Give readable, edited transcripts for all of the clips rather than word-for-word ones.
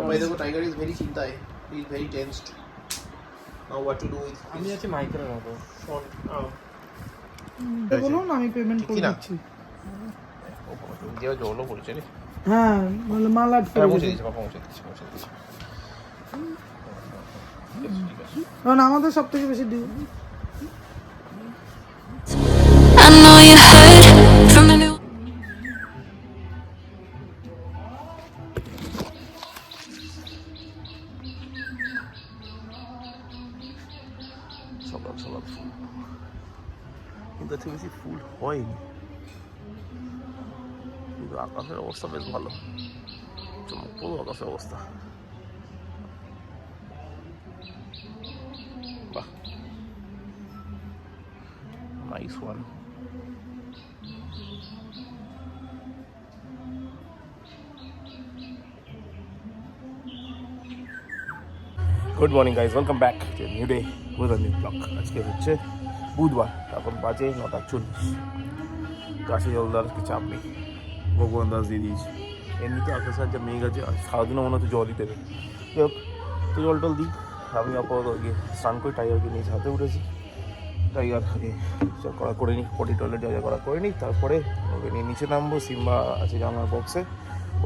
ভাই দেখো tiger is very চিন্তায়, he is very tensed now what to do with আমি আছি মাইক্রো মতো ফোন। বলুন আমি পেমেন্ট করে দিচ্ছি। ও বাবা তুমি যে জলও পড়েছে রে। হ্যাঁ মানে মাল আট করে পৌঁছে দিয়েছে। দিয়েছে, পৌঁছে দিয়েছে, পৌঁছে দিয়েছে। ঠিক আছে। কারণ আমাদের সব থেকে বেশি due I know you heard from everyone. সকাল সকাল ফুল, কিন্তু এত বেশি ফুল হয়নি, কিন্তু আকাশের অবস্থা বেশ ভালো, চমকপ্রদ আকাশের অবস্থা। বাহ, nice one. Good morning guys, welcome back to new day with a new blog. আজকে হচ্ছে বুধবার, এখন বাজে 9:40। গাছে জল দেওয়ার কি চাপ নেই, ভগবান দাস দিয়ে দিয়েছে। এমনিতে আকাশে যা মেঘ আছে, আর সারাদিনও মনে হচ্ছে জলই দেবে। যাই হোক, তো জল টল দিই। আমি আপাতত গিয়ে স্নান করে টাইগারকে নিয়ে ছাদে উঠেছি। টাইগার আগে যা করা করে নিই, পটি টয়লেট যা যা করা করে নিই, তারপরে ওকে নিয়ে নিচে নামবো। সিম্বা আছে জানার বক্সে,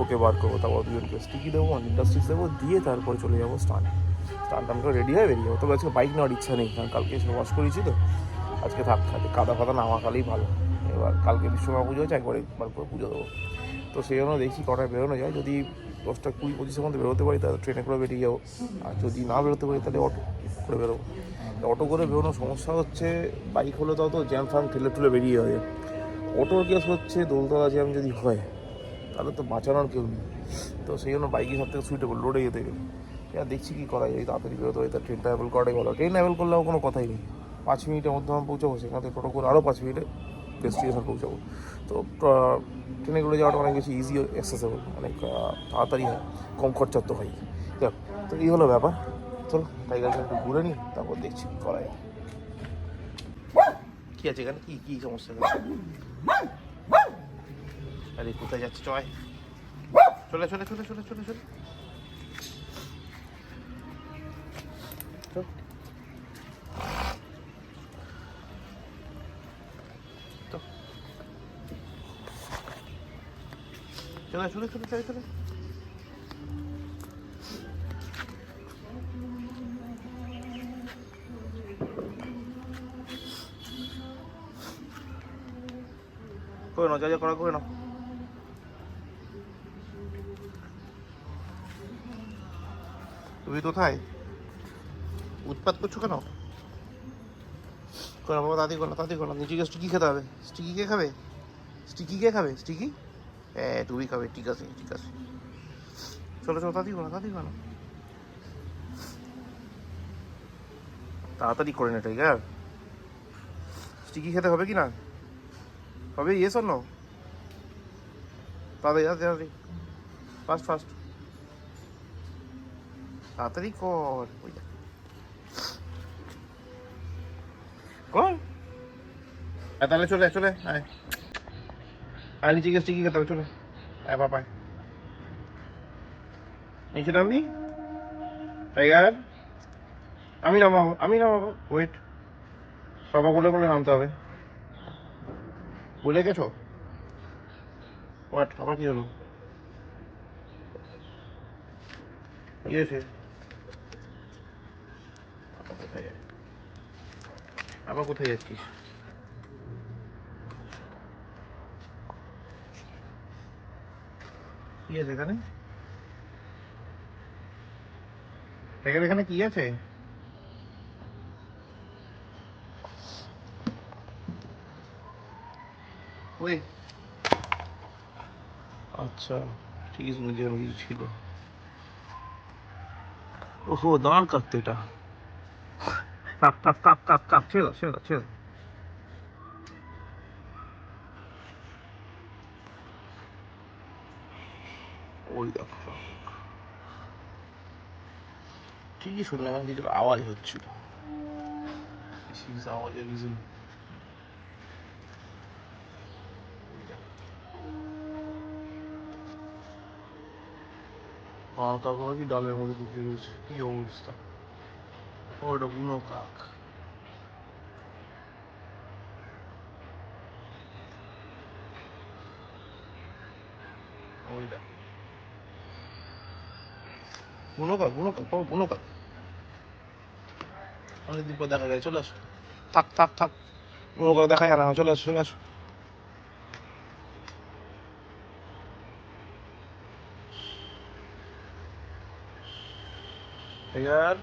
ওকে বার করবো, তারপর দুজনকে স্টিকি দেবো, ইন্ডাস্ট্রিজ দেবো, দিয়ে তারপরে চলে যাবো স্নান টান করে রেডি হয়ে বেরিয়ে যাবো। তবে আজকে বাইক নেওয়ার ইচ্ছা নেই, কারণ কালকে এসে ওয়াশ করেছি তো। আজকে থাক, কাদা ফাদা নামা খালেই ভালো। এবার কালকে বিশ্বকর্মা পুজো হচ্ছে, একবার করে পুজো দেবো। তো সেই জন্য দেখছি কটায় বেরোনো যায়। যদি 10টা 20-25-এর মধ্যে বেরোতে পারি তাহলে ট্রেনে করে বেরিয়ে যাবো, আর যদি না বেরোতে পারি তাহলে অটো করে বেরোবো। অটো করে বেরোনোর সমস্যা হচ্ছে, বাইক হলে তাও তো জ্যাম ফ্যাম ঠেলে বেরিয়ে যাবে। অটোর কেস হচ্ছে দোলতলা জ্যাম যদি হয় তাহলে তো বাঁচানোর কেউ নেই। তো সেই জন্য বাইকই সব থেকে সুইটেবল রোডে যেতে গেলে। এবার দেখছি কী করা যায়, তাড়াতাড়ি বেরোতে হয়, তার ট্রেনটা অ্যাভেল করাটাই ভালো। ট্রেন অ্যাভেল করলেও কোনো কথাই নেই, 5 মিনিটের মধ্যে আমি পৌঁছাবো, সেখান থেকে টোটো করে আরও 5 মিনিটে ডেস্টিনেশন পৌঁছাবো। তো ট্রেনে করে যাওয়াটা অনেক বেশি ইজি, অ্যাক্সেসেবল, অনেক তাড়াতাড়ি হয়, কম খরচার তো হয়। দেখ, তো এই হলো ব্যাপার। চলো টাইগারকে একটু ঘুরে নিই, তারপর দেখছি কী করা যায়। কী আছে এখানে, কী সমস্যা? আরে কোথায় যাচ্ছে? চলে চলে চলে চলে চলে চলে চলে চলে চলে চলে চলে চলে। করে নাও, যা যা করা করে নাও। তুমি কোথায় উৎপাত করছো কেন? করো বাবা, তাড়াতাড়ি করো, তাড়াতাড়ি করো। নিচে গিয়ে স্টিকি খেতে হবে। স্টিকি কে খাবে? স্টিকি কে খাবে? স্টিকি? হ্যাঁ তুমি খাবে, ঠিক আছে ঠিক আছে। চলো চলো, তাড়াতাড়ি করো, তাড়াতাড়ি করো, তাড়াতাড়ি করে না টাইগার। স্টিকি খেতে হবে কি না? হবে, ইয়েস অর নো? তাড়াতাড়ি তাড়াতাড়ি, ফাস্ট ফাস্ট, তাড়াতাড়ি কর। ওই কর, তাহলে চলে চলে আয়, আর নিচে গিয়ে স্টিকি খেতে হবে, চলে আয় বাপায়। নিচে নামবি টাইগার? আমি নামাবো, ওয়েট। বাবা বলে নামতে হবে, বলে গেছো? হোয়াট, আবার কি হলো? কি হয়েছে? আবার কোথায় যাচ্ছিস? কি আছে এখানে? এখানে কি আছে? ওই আচ্ছা, ঠিক আছে, মুঝে কিছু ছিল। ওহো, দাঁড় কাটতে এটা। কাপ ছেড়ে দাও, ছেড়ে দাও, ছেড়ে দাও। ওই দেখো, ঠিকই শুনলাম, কিছু আওয়াজ হচ্ছিল। আওয়াজের রিজন আর কাকা কি ডালের মধ্যে ঢুকিয়ে রয়েছে, কি অবস্থা। ওটা বুনো কাক। ওই দেখ বুনো কাক, বুনো কাক, বুনো কাক। অনেকদিন পর দেখা গেছে, চলে আসো। থাক থাক থাক, বুনো কাক দেখা যায় না, চলে আসো চলে আসো। টাইগার,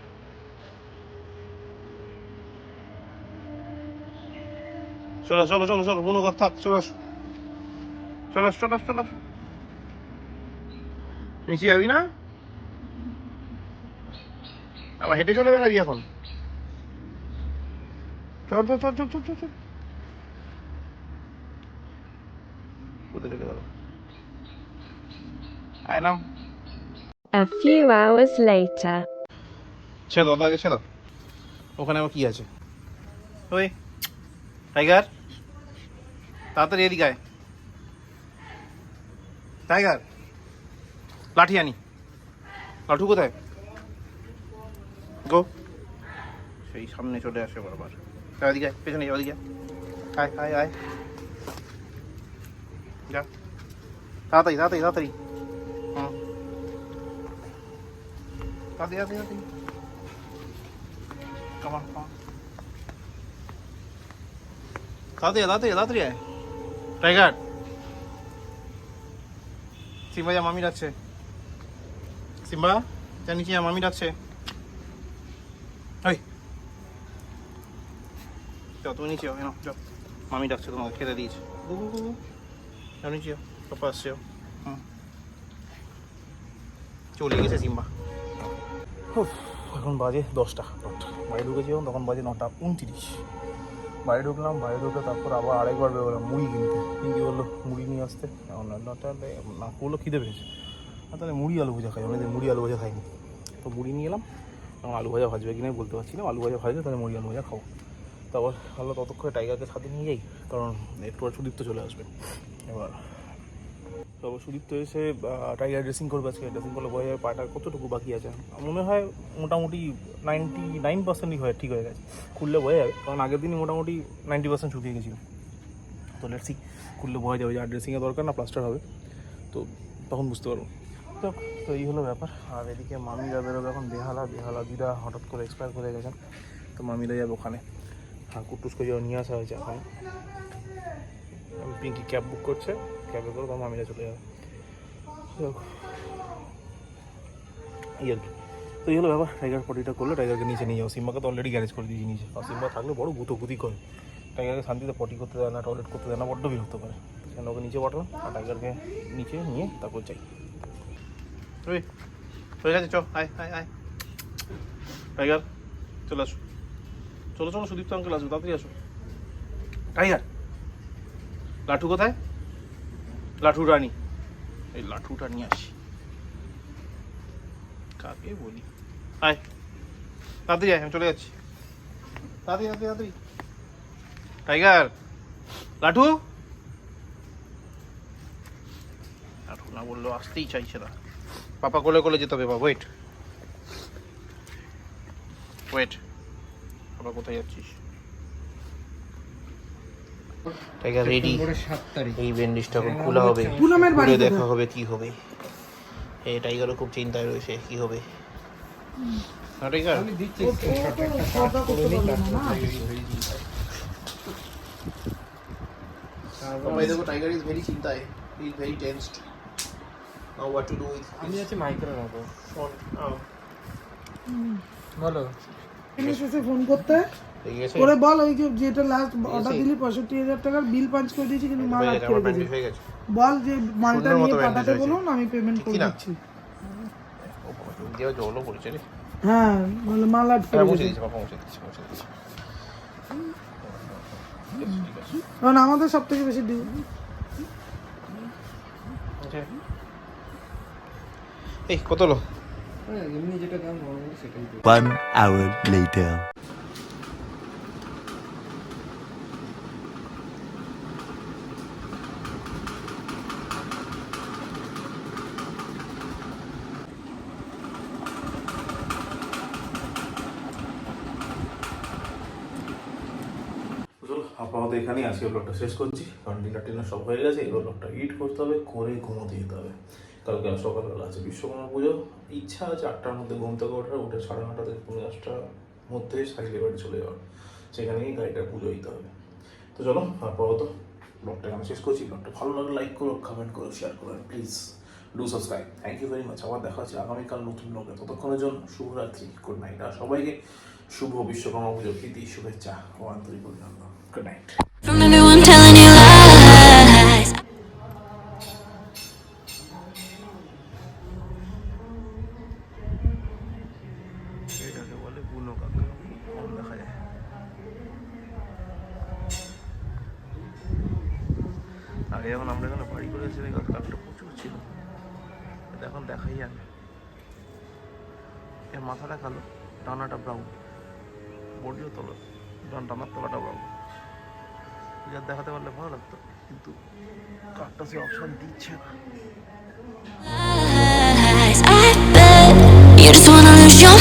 চলো চলো চলো চলো, বুনো কাক থাক, চলে আসো চলে আসো চলে আসো চলে আসো। নিচে যাবি না, আবার হেঁটে চলে বেড়াবি এখন। চল চল চল চল চল চল চল। কোথায় চলে গেল? আয় নাম। A few hours later. ছেড়ে দাও, আগে ছেড়ে দাও। ওখানে আবার কি আছে? ওই টাইগার, তাড়াতাড়ি এদিকে আয়। টাইগার, লাঠি আনি। লাঠু কোথায়? গো, সেই সামনে চলে আসে বারবার। এদিকে আয়, পেছনে যাও, ওদিকে আয় আয় আয়। যা তাড়াতাড়ি তাড়াতাড়ি তাড়াতাড়ি। হুম, তাড়াতাড়ি তাড়াতাড়ি তাড়াতাড়ি। কামান কামান, তাড়াতাড়ি তাড়াতাড়ি তাড়াতাড়ি আয়। টাইগার, সিম্বা যা, মামি ডাকছে। সিম্বা যা নিচে যা, মামি ডাকছে। ওই যাও, তুমি নিচে যাও, এনো যাও, মামি ডাকছে, তোমাকে খেতে দিয়েছে। গো গো গো গো, যাও নিচে যাও, পাপা আসছে যাও। হুম, চলে গেছে সিম্বা। এখন বাজে 10টা। বাড়ি ঢুকেছি যখন, তখন বাজে 9:29। বাড়ি ঢুকলাম, বাড়ি ঢুকে তারপর আবার আরেকবার বেরোলাম মুড়ি কিনতে। কি বললো মুড়ি নিয়ে আসতে, এখন 9টা না করলো, খিদে পেয়েছে। আর তাহলে মুড়ি আলু ভাজা খাই, অনেকদিন মুড়ি আলু ভাজা খাইনি। তো মুড়ি নিয়ে এলাম, এখন আলু ভাজা ভাজবে কিনা বলতে পারছি না। আলু ভাজা ভাজবে, তাহলে মুড়ি আলু ভাজা খাবো। তারপর ভালো ততক্ষণে টাইগারকে সাথে নিয়ে যাই, কারণ একটু আর সুদীপ্ত চলে আসবে। এবার তারপর সুদীপ্ত এসে টাইগার ড্রেসিং করবে। আজকে ড্রেসিং করলে বোঝা যাবে পাটা কতটুকু বাকি আছে। মনে হয় মোটামুটি 99%ই হয়, ঠিক হয়ে গেছে। খুললে বোঝা যাবে, কারণ আগের দিনই মোটামুটি 90% শুকিয়ে গেছিলো। তো লেটসি, খুললে বোঝা যাবে যে আর ড্রেসিংয়ের দরকার না, প্লাস্টার হবে, তো তখন বুঝতে পারবো। তো এই হলো ব্যাপার। আর এদিকে মামিরা বেরোবে এখন বেহালা। দিদা হঠাৎ করে এক্সপায়ার করে গেছেন, তো মামিরা যাবে ওখানে। হ্যাঁ, কুটুসকে যাওয়া নিয়ে আসা হয়েছে এখন। পিঙ্কি ক্যাব বুক করছে, ক্যাবে করে তখন মামিরা চলে যাবে। এই আর কি। তো এই হলো ব্যাপার। টাইগার পটিটা করলে টাইগারকে নিচে নিয়ে যাও। সিম্বাকে তো অলরেডি গ্যারেজ করে দিয়েছি নিচে। আর সিম্বা থাকলে বড় গুতোগুতি করে, টাইগারকে শান্তিতে পটি করতে দেয় না, টয়লেট করতে দেয় না, বড্ড বিরক্ত করে। সেখানে ওকে নিচে পাঠালাম, আর টাইগারকে নিচে নিয়ে তারপর চাই। ওই হয়ে গেছে, চ আয় আয় আয়। টাইগার চলে আসো, চলো চলো, সুদীপ্ত আঙ্কেল আসবে, তাড়াতাড়ি আসো। টাইগার, লাঠু কোথায়? লাঠুটা আনি, এই লাঠুটা নিয়ে আসি। কাকে বলি, আয় তাড়াতাড়ি আয়, আমি চলে যাচ্ছি। তাড়াতাড়ি তাড়াতাড়ি তাড়াতাড়ি। টাইগার, লাঠু। লাঠু না বললেও আসতেই চাইছে না। পাপা কোলে কোলে যেতে হবে। বাবা ওয়েট ওয়েট, পাপা কোথায় যাচ্ছিস? Tiger ready. এই ব্যান্ডেজটা এখন খোলা হবে, পুনমের বাড়ি খুলে দেখা হবে কি হবে। এই টাইগারও খুব চিন্তায় রয়েছে কি হবে। হ্যাঁ টাইগার, পাপা দেখো, টাইগার ইজ ভেরি চিন্তায়, he is very tensed. Now what to do with আমি আছি মাইক্রো রাখো ফোন। বলো এসে ফোন করতে ঠিক আছে, করে বল, ওই যে যেটা লাস্ট অর্ডার দিলি 65,000 টাকার বিল পাঞ্চ করে দিয়েছি, কিন্তু মাল হয়ে গেছে, আটকে আমার রেখেছি। ব্যান্ডেজ হয়ে গেছে। বল যে মালটা সুন্দর নিয়ে মতো পাঠাতে bandage বলুন, আমি পেমেন্ট করে কি না? দিচ্ছি। ও বাবা, তুমি দেওয়া জলও পড়েছে রে। হ্যাঁ, বলে মাল আটকে হ্যাঁ, পৌঁছে রেখেছি। দিচ্ছি, পাপা পৌঁছে দিচ্ছি, পৌঁছে দিচ্ছি। ঠিক আছে। কারণ আমাদের সব থেকে বেশি ডিউ। আচ্ছা, এই কত হলো? এমনি যেটা দাম নরমালি সেটাই দেবো। 1 hour later. আপাতত এখানেই আজকে ব্লগটা শেষ করছি, কারণ ডিনার টিনার সব হয়ে গেছে। এবার ব্লগটা এডিট করতে হবে, করে ঘুমোতে যেতে হবে। কালকে আর সকালবেলা আছে বিশ্বকর্মা পুজো। ইচ্ছা আছে 8টার মধ্যে ঘুম থেকে উঠে 9:30 থেকে 10:30টার মধ্যে সাইকেলে বাড়ি চলে যাওয়ার, সেখানেই গাড়িটা পুজো দিতে হবে। তো চলো আপাতত ব্লগটা এখানে শেষ করছি। ব্লগটা ভালো লাগলে লাইক করো, কমেন্ট করো, শেয়ার করো, please do subscribe. Thank you very much. আবার দেখা হচ্ছে আগামীকাল নতুন ব্লগে। ততক্ষণের জন্য শুভরাত্রি, গুড নাইট। আর সবাইকে শুভ বিশ্বকর্মা পুজোর প্রীতি শুভেচ্ছা ও আন্তরিক অভিনন্দন। Good night. From everyone telling you lies. এটাকে বলে বুনো কাকা, কম দেখা যায়। আগে যখন আমরা এখানে বাড়ি করেছি কাকটা প্রচুর ছিল, এখন দেখাই যায় না। এর মাথাটা কালো, ডানাটা ব্রাউন, বডিও তলো, ডানার তলাটা ব্রাউন। যার দেখাতে পারলে ভালো লাগতো, কিন্তু কাকটা সে অপশন দিচ্ছে না। Lies. I bet you just wanna lose your